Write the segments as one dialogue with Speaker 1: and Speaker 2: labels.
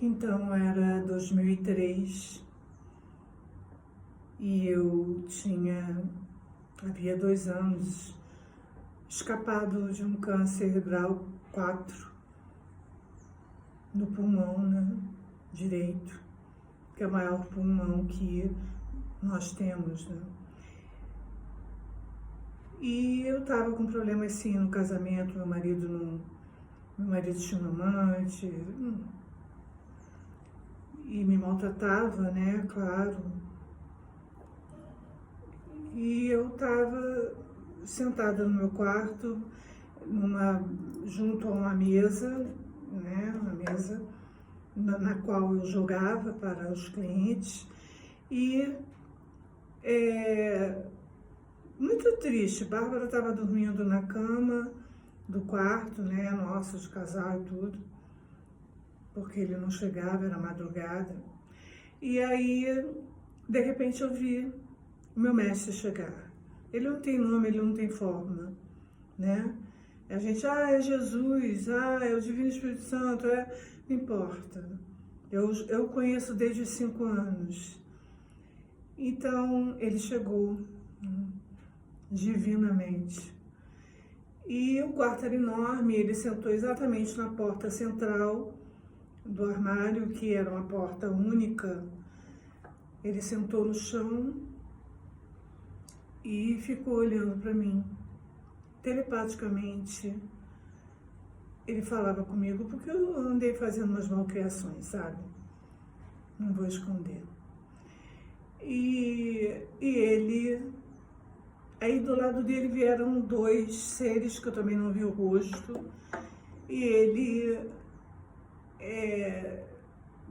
Speaker 1: Então era 2003 e eu havia 2 anos, escapado de um câncer grau 4 no pulmão, né, direito, que é o maior pulmão que nós temos, né? E eu tava com problema assim no casamento, meu marido tinha um amante, e me maltratava, né, claro. E eu tava sentada no meu quarto, junto a uma mesa, né, uma mesa na qual eu jogava para os clientes, e muito triste. Bárbara estava dormindo na cama do quarto, né, nosso, de casal e tudo, porque ele não chegava, era madrugada. E aí, de repente, eu vi o meu mestre chegar. Ele não tem nome, ele não tem forma, né? A gente, é Jesus, é o Divino Espírito Santo, não importa. Eu conheço desde os 5 anos. Então, ele chegou, divinamente. E o quarto era enorme, ele sentou exatamente na porta central do armário, que era uma porta única. Ele sentou no chão e ficou olhando para mim. Telepaticamente, ele falava comigo, porque eu andei fazendo umas malcriações, sabe? Não vou esconder. E ele... Aí do lado dele vieram 2 seres que eu também não vi o rosto. E ele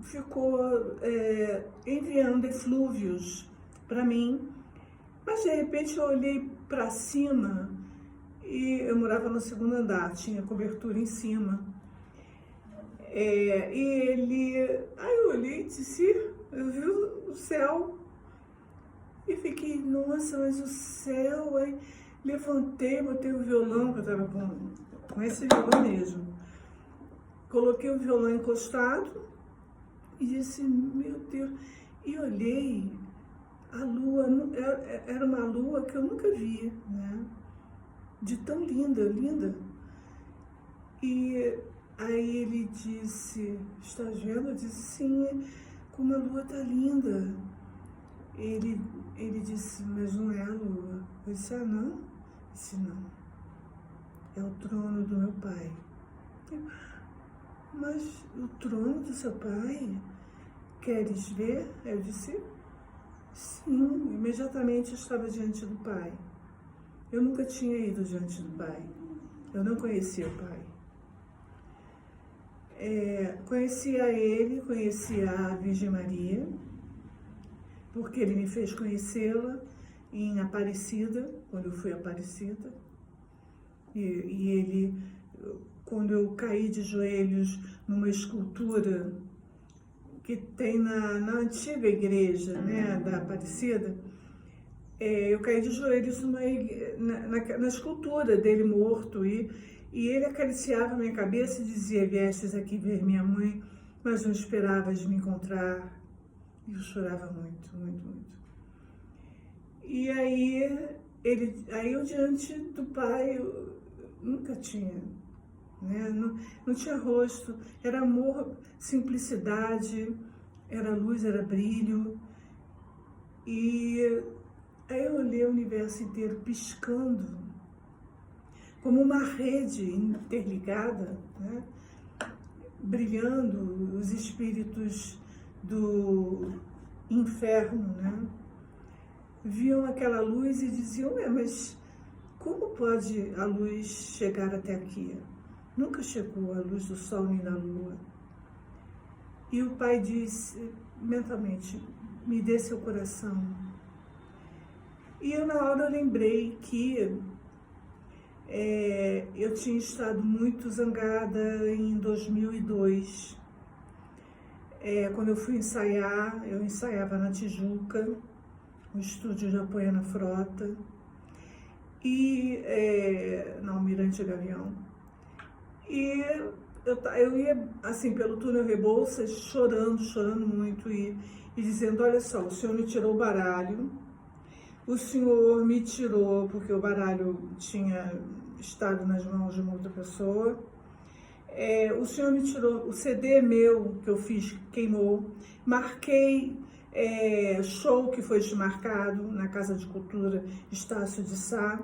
Speaker 1: ficou enviando eflúvios para mim. Mas de repente eu olhei para cima e eu morava no 2º andar, tinha cobertura em cima. Aí eu olhei e disse, eu vi o céu. E fiquei, nossa, mas o céu, aí levantei, botei o violão, que eu tava com esse violão mesmo. Coloquei o violão encostado e disse, meu Deus, e olhei, a lua, era uma lua que eu nunca vi, né? De tão linda, linda. E aí ele disse, está vendo? Eu disse, sim, como a lua tá linda. Ele disse, mas não é a lua. Eu disse, não? Ele disse, não. É o trono do meu pai. Mas o trono do seu pai? Queres ver? Eu disse, sim. Imediatamente eu estava diante do pai. Eu nunca tinha ido diante do pai. Eu não conhecia o pai. Conhecia ele, conhecia a Virgem Maria, porque ele me fez conhecê-la em Aparecida, quando eu fui Aparecida. E ele, quando eu caí de joelhos numa escultura que tem na antiga igreja, né, da Aparecida, eu caí de joelhos na escultura dele morto, e ele acariciava minha cabeça e dizia, viestes aqui ver minha mãe, mas não esperavas me encontrar. E eu chorava muito, muito, muito. E aí eu diante do pai, eu nunca tinha, né? Não tinha rosto, era amor, simplicidade, era luz, era brilho. E aí eu olhei o universo inteiro piscando, como uma rede interligada, né? Brilhando, os espíritos do inferno, né? Viam aquela luz e diziam, mas como pode a luz chegar até aqui? Nunca chegou a luz do sol nem da lua. E o pai disse, mentalmente, me dê seu coração. E eu na hora eu lembrei que eu tinha estado muito zangada em 2002. Quando eu fui ensaiar, eu ensaiava na Tijuca, no estúdio de Apoiana Frota, e na Almirante Gavião. E eu ia, assim, pelo túnel Rebouças, chorando muito e dizendo, olha só, o senhor me tirou o baralho, o senhor me tirou porque o baralho tinha estado nas mãos de uma outra pessoa, o senhor me tirou, o CD meu que eu fiz queimou, marquei show que foi desmarcado na Casa de Cultura Estácio de Sá.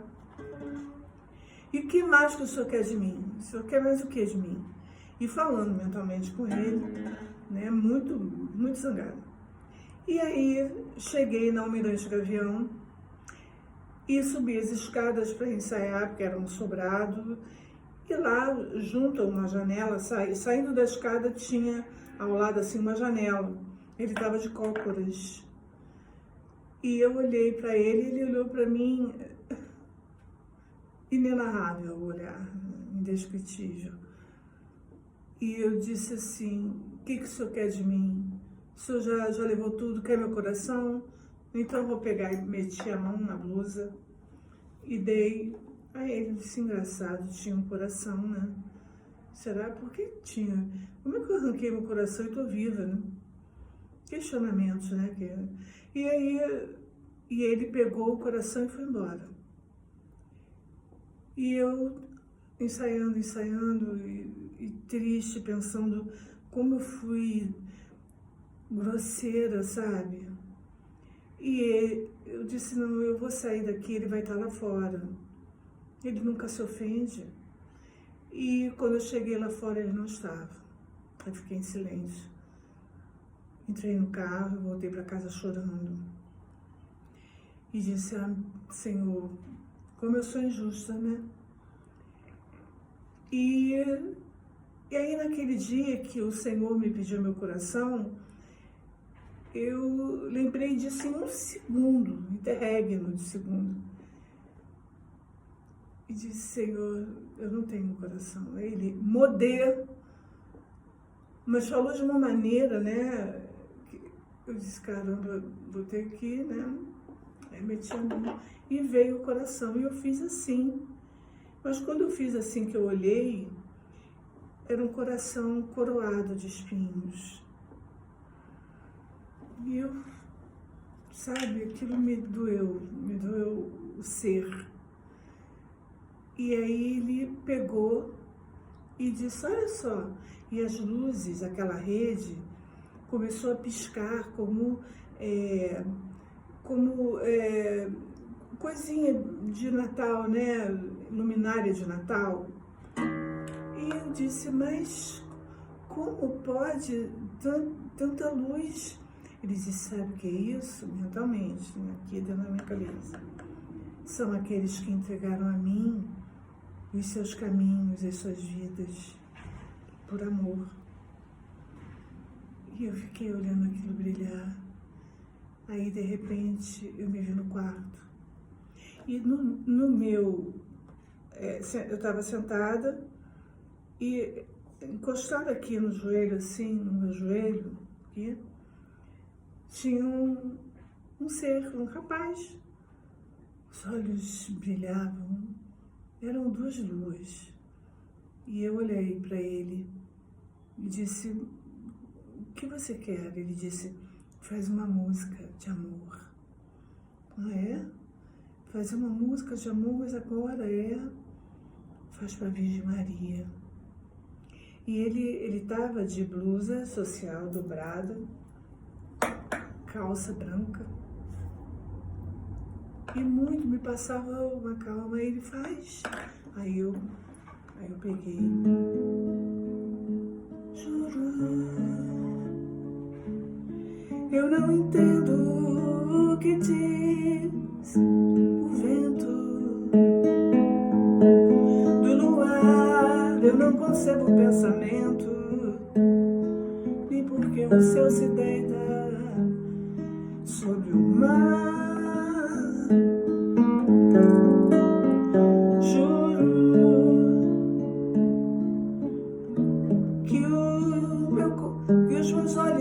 Speaker 1: E o que mais que o senhor quer de mim? O senhor quer mais o que de mim? E falando mentalmente com ele, né, muito zangado. E aí cheguei na Almirante Gavião e subi as escadas para ensaiar, porque era um sobrado. E lá, junto a uma janela, saindo da escada, tinha ao lado assim uma janela. Ele estava de cócoras. E eu olhei para ele, ele olhou para mim, inenarrável o olhar, indescritível. E eu disse assim, o que o senhor quer de mim? O senhor já levou tudo, quer meu coração? Então eu vou pegar e meti a mão na blusa e dei a ele. Ele disse, engraçado, tinha um coração, né? Será? Por que tinha? Como é que eu arranquei meu coração e tô viva, né? Questionamentos, né? E aí, ele pegou o coração e foi embora. E eu ensaiando e triste, pensando como eu fui grosseira, sabe? E eu disse, não, eu vou sair daqui, ele vai estar lá fora. Ele nunca se ofende. E quando eu cheguei lá fora, ele não estava. Eu fiquei em silêncio. Entrei no carro, voltei para casa chorando. E disse, Senhor, como eu sou injusta, né? E aí naquele dia que o Senhor me pediu meu coração, eu lembrei disso em um segundo, interregno de segundo. E disse, Senhor, eu não tenho um coração. Ele, modê, mas falou de uma maneira, né? Que eu disse, caramba, vou ter que, né? Aí meti a mão e veio o coração. E eu fiz assim. Mas quando eu fiz assim, que eu olhei, era um coração coroado de espinhos. E eu, sabe, aquilo me doeu o ser. E aí ele pegou e disse, olha só, e as luzes, aquela rede, começou a piscar como coisinha de Natal, né? Luminária de Natal. E eu disse, mas como pode tanta luz? Ele disse, sabe o que é isso? Mentalmente, aqui dentro da minha cabeça. São aqueles que entregaram a mim os seus caminhos, as suas vidas, por amor. E eu fiquei olhando aquilo brilhar. Aí, de repente, eu me vi no quarto. E no meu... eu estava sentada e encostada aqui no joelho, assim, no meu joelho, aqui, tinha um ser, um rapaz. Os olhos brilhavam, eram duas luas. E eu olhei para ele e disse, o que você quer? Ele disse, faz uma música de amor. Ah, é? Fazer uma música de amor, mas agora faz para a Virgem Maria. E ele estava de blusa social dobrada, calça branca. E muito me passava uma calma, ele faz. Aí eu peguei. Juro, eu não entendo o que diz o vento do luar, eu não concebo o pensamento, nem porque o céu se deita sobre o mar.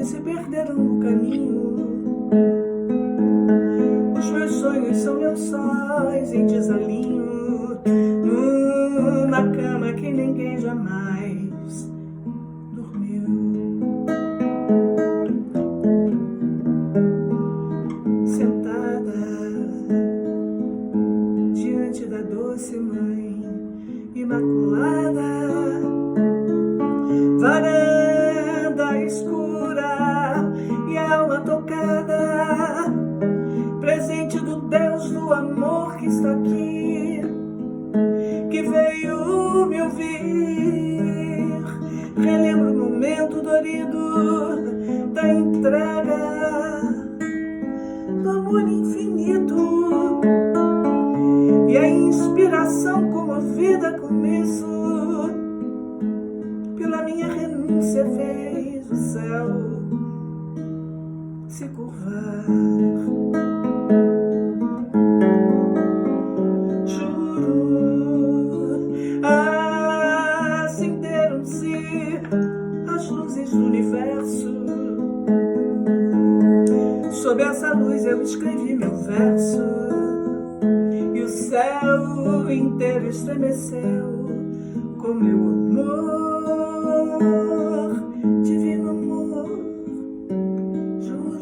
Speaker 1: Se perderam no caminho. Os meus sonhos são lençóis em desalinho, numa cama que ninguém jamais varanda escura e alma tocada, presente do Deus do amor que está aqui, que veio me ouvir. Relembro o momento dorido da entrega, do amor infinito e a inspiração comovida com isso. Pela minha renúncia fez o céu se curvar. Juro, acenderam-se as luzes do universo. Sob essa luz eu escrevi meu verso e o céu inteiro estremeceu com meu amor, divino amor. Juro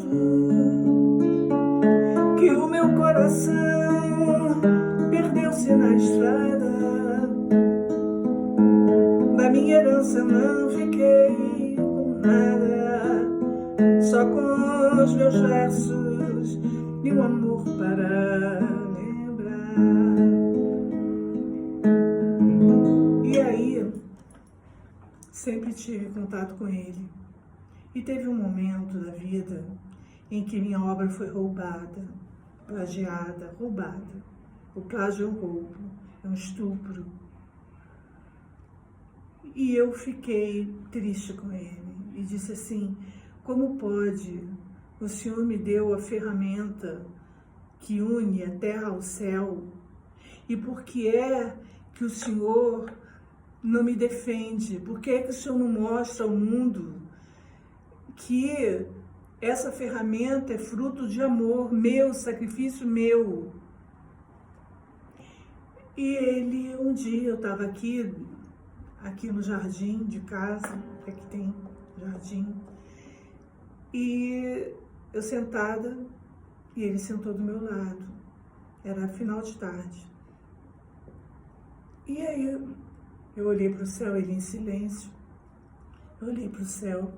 Speaker 1: que o meu coração perdeu-se na estrada, da minha herança não fiquei com nada, só com os meus versos e um amor para lembrar. E aí, sempre tive contato com ele. E teve um momento da vida em que minha obra foi roubada, plagiada, roubada. O plágio é um roubo, é um estupro. E eu fiquei triste com ele e disse assim: como pode? O Senhor me deu a ferramenta que une a terra ao céu, e por que é que o Senhor não me defende? Por que é que o Senhor não mostra ao mundo que essa ferramenta é fruto de amor meu, sacrifício meu? E ele, um dia eu estava aqui no jardim de casa, aqui tem jardim, e eu sentada, e ele sentou do meu lado. Era final de tarde. E aí eu olhei para o céu, ele em silêncio. Eu olhei para o céu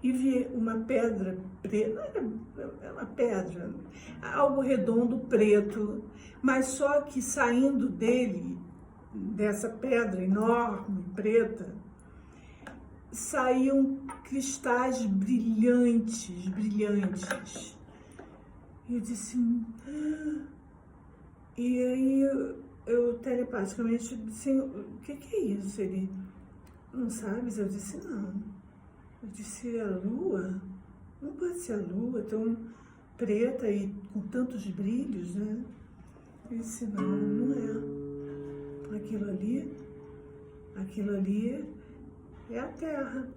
Speaker 1: e vi uma pedra preta, era uma pedra, algo redondo preto, mas só que saindo dele, dessa pedra enorme, preta, saíam cristais brilhantes, brilhantes. E eu disse... E aí eu telepaticamente disse: o que é isso? Ele: não sabes? Eu disse: não. Eu disse: a lua? Não pode ser a lua, tão preta e com tantos brilhos, né? Eu disse: não, não é. Aquilo ali é a Terra.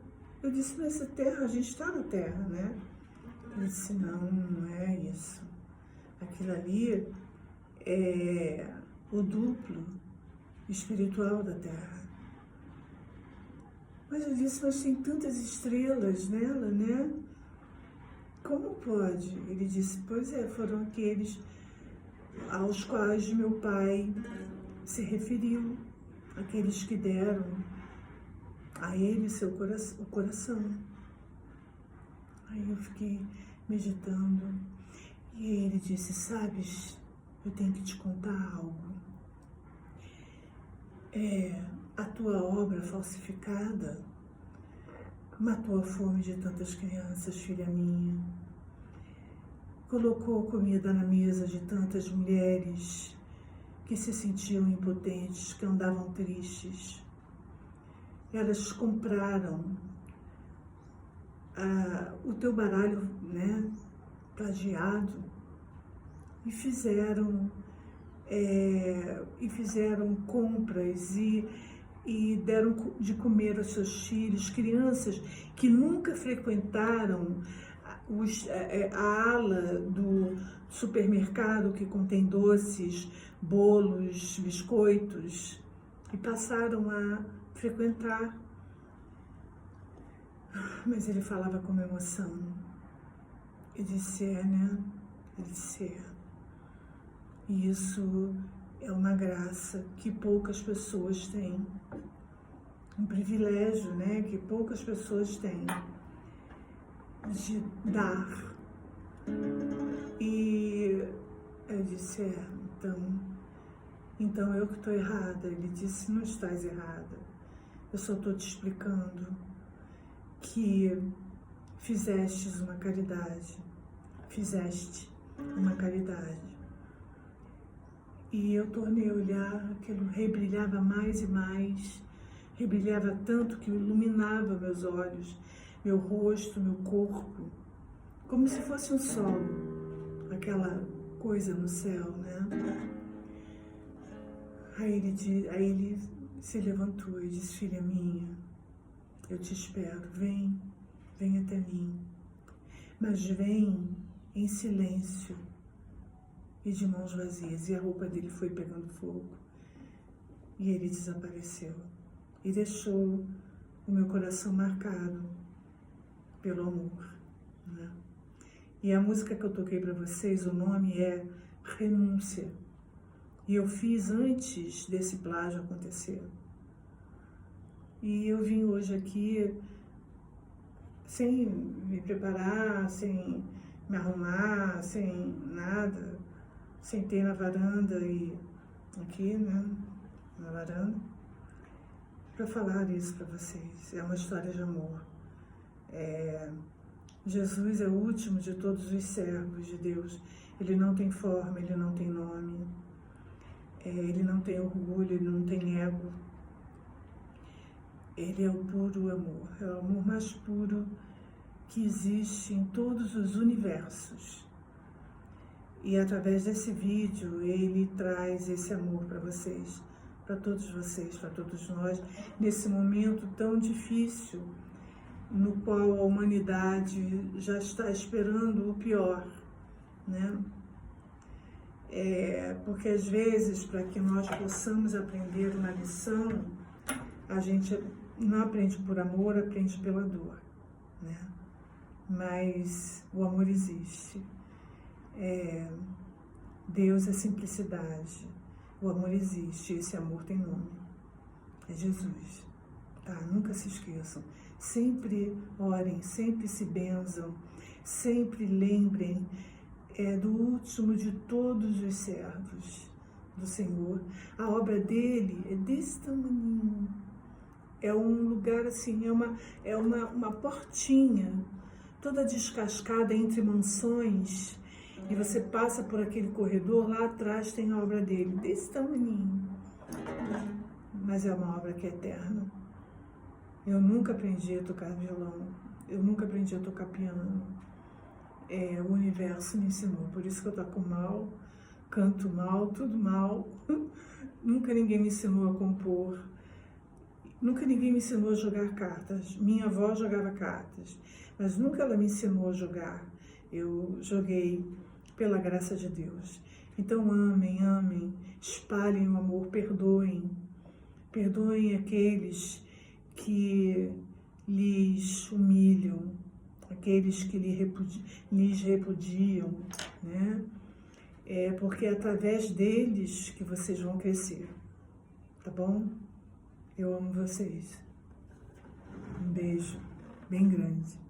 Speaker 1: Eu disse: mas essa Terra, a gente está na Terra, né? Ele disse: não, não é isso. Aquilo ali é o duplo espiritual da Terra. Mas eu disse: mas tem tantas estrelas nela, né? Como pode? Ele disse: pois é, foram aqueles aos quais meu pai se referiu, aqueles que deram a ele o coração. Aí eu fiquei meditando e ele disse: sabes, eu tenho que te contar algo. A tua obra falsificada matou a fome de tantas crianças, filha minha. Colocou comida na mesa de tantas mulheres que se sentiam impotentes, que andavam tristes. Elas compraram o teu baralho, né, plagiado, e fizeram compras e deram de comer aos seus filhos, crianças que nunca frequentaram a ala do supermercado que contém doces, bolos, biscoitos, e passaram a frequentar. Mas ele falava com emoção. Ele disse: né? Ele disse: e isso é uma graça que poucas pessoas têm. um privilégio, né, que poucas pessoas têm, de dar. E eu disse, então eu que estou errada. Ele disse, não estás errada. Eu só estou te explicando que fizeste uma caridade. E eu tornei a olhar, aquilo rebrilhava mais e mais, rebrilhava tanto que iluminava meus olhos, meu rosto, meu corpo, como se fosse um sol, aquela coisa no céu, né? Aí ele se levantou e disse, filha minha, eu te espero, vem até mim, mas vem em silêncio e de mãos vazias. E a roupa dele foi pegando fogo e ele desapareceu e deixou o meu coração marcado pelo amor, né? E a música que eu toquei para vocês, o nome é Renúncia. E eu fiz antes desse plágio acontecer. E eu vim hoje aqui sem me preparar, sem me arrumar, sem nada, sentei na varanda e aqui, né, na varanda, para falar isso para vocês. É uma história de amor. Jesus é o último de todos os servos de Deus. Ele não tem forma, ele não tem nome, ele não tem orgulho, ele não tem ego. Ele é o puro amor, é o amor mais puro que existe em todos os universos. E através desse vídeo, ele traz esse amor para vocês, para todos vocês, para todos nós, nesse momento tão difícil, no qual a humanidade já está esperando o pior, né? Porque às vezes, para que nós possamos aprender uma lição, a gente não aprende por amor, aprende pela dor, né? Mas o amor existe. Deus é simplicidade. O amor existe, esse amor tem nome. É Jesus. Tá? Nunca se esqueçam. Sempre orem, sempre se benzam, sempre lembrem do último de todos os servos do Senhor. A obra dele é desse tamanho. É um lugar assim, é uma portinha toda descascada entre mansões, e você passa por aquele corredor, lá atrás tem a obra dele, desse tamanho. Mas é uma obra que é eterna. Eu nunca aprendi a tocar violão, eu nunca aprendi a tocar piano. O universo me ensinou, por isso que eu toco mal, canto mal, tudo mal. Nunca ninguém me ensinou a compor. Nunca ninguém me ensinou a jogar cartas. Minha avó jogava cartas, mas nunca ela me ensinou a jogar. Eu joguei pela graça de Deus. Então amem, espalhem o amor, perdoem. Perdoem aqueles que lhes humilham, aqueles que lhes repudiam, né? Porque é através deles que vocês vão crescer, tá bom? Eu amo vocês. Um beijo bem grande.